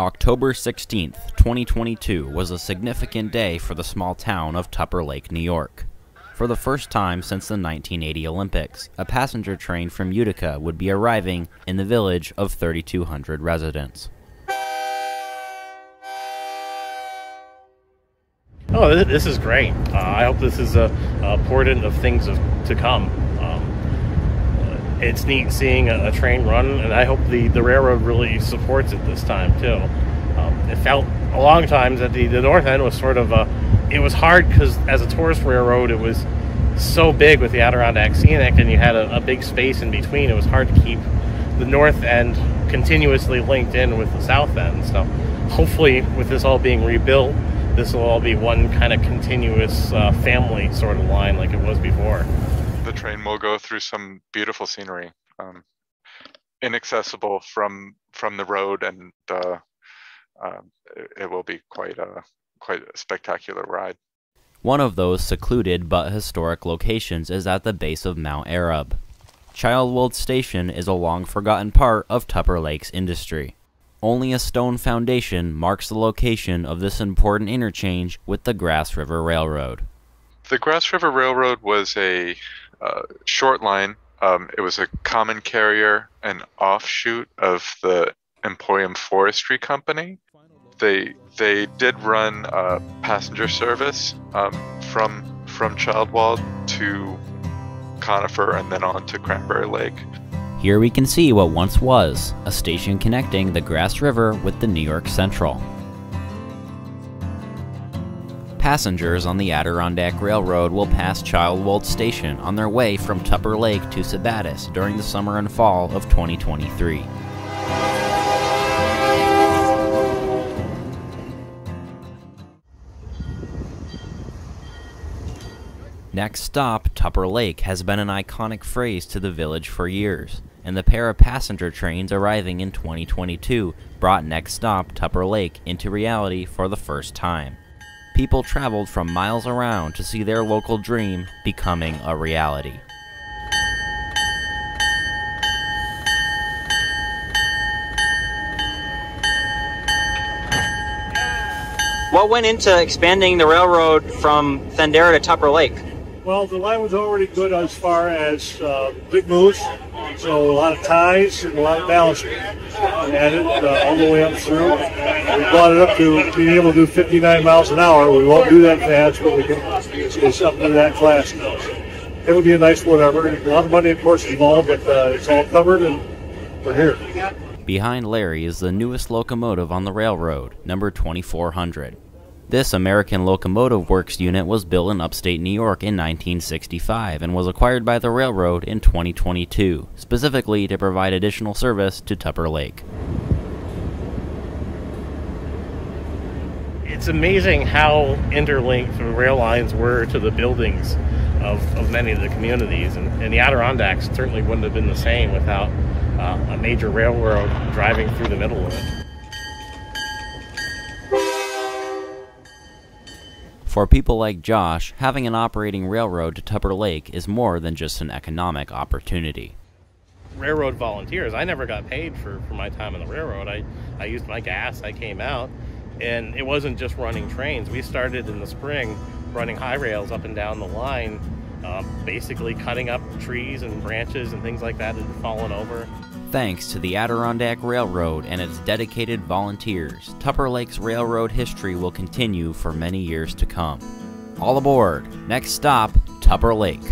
October 16th, 2022 was a significant day for the small town of Tupper Lake, New York. For the first time since the 1980 Olympics, a passenger train from Utica would be arriving in the village of 3,200 residents. Oh, this is great. I hope this is a portent of things to come. It's neat seeing a train run, and I hope the railroad really supports it this time too. It felt a long time that the north end was sort of it was hard because as a tourist railroad it was so big with the Adirondack Scenic, and you had a big space in between. It was hard to keep the north end continuously linked in with the south end. So hopefully with this all being rebuilt, this will all be one kind of continuous family sort of line like it was before. The train will go through some beautiful scenery, inaccessible from the road, and it will be quite a spectacular ride. One of those secluded but historic locations is at the base of Mount Arab. Childwold Station is a long-forgotten part of Tupper Lake's industry. Only a stone foundation marks the location of this important interchange with the Grass River Railroad. The Grass River Railroad was a short line. It was a common carrier, an offshoot of the Emporium Forestry Company. They did run passenger service from Childwald to Conifer and then on to Cranberry Lake. Here we can see what once was a station connecting the Grass River with the New York Central. Passengers on the Adirondack Railroad will pass Childwold Station on their way from Tupper Lake to Sabattis during the summer and fall of 2023. Next stop, Tupper Lake, has been an iconic phrase to the village for years, and the pair of passenger trains arriving in 2022 brought Next Stop, Tupper Lake into reality for the first time. People traveled from miles around to see their local dream becoming a reality. What went into expanding the railroad from Thendara to Tupper Lake? Well, the line was already good as far as big moves, so a lot of ties and a lot of ballast. We had it all the way up through. We brought it up to being able to do 59 miles an hour. We won't do that fast, but we can. It's up to that class now. It would be a nice whatever. A lot of money, of course, involved, but it's all covered, and we're here. Behind Larry is the newest locomotive on the railroad, number 2400. This American Locomotive Works unit was built in upstate New York in 1965 and was acquired by the railroad in 2022, specifically to provide additional service to Tupper Lake. It's amazing how interlinked the rail lines were to the buildings of many of the communities, and the Adirondacks certainly wouldn't have been the same without a major railroad driving through the middle of it. For people like Josh, having an operating railroad to Tupper Lake is more than just an economic opportunity. Railroad volunteers, I never got paid for my time on the railroad. I used my gas, I came out, and it wasn't just running trains. We started in the spring running high rails up and down the line, basically cutting up trees and branches and things like that that had fallen over. Thanks to the Adirondack Railroad and its dedicated volunteers, Tupper Lake's railroad history will continue for many years to come. All aboard! Next stop, Tupper Lake.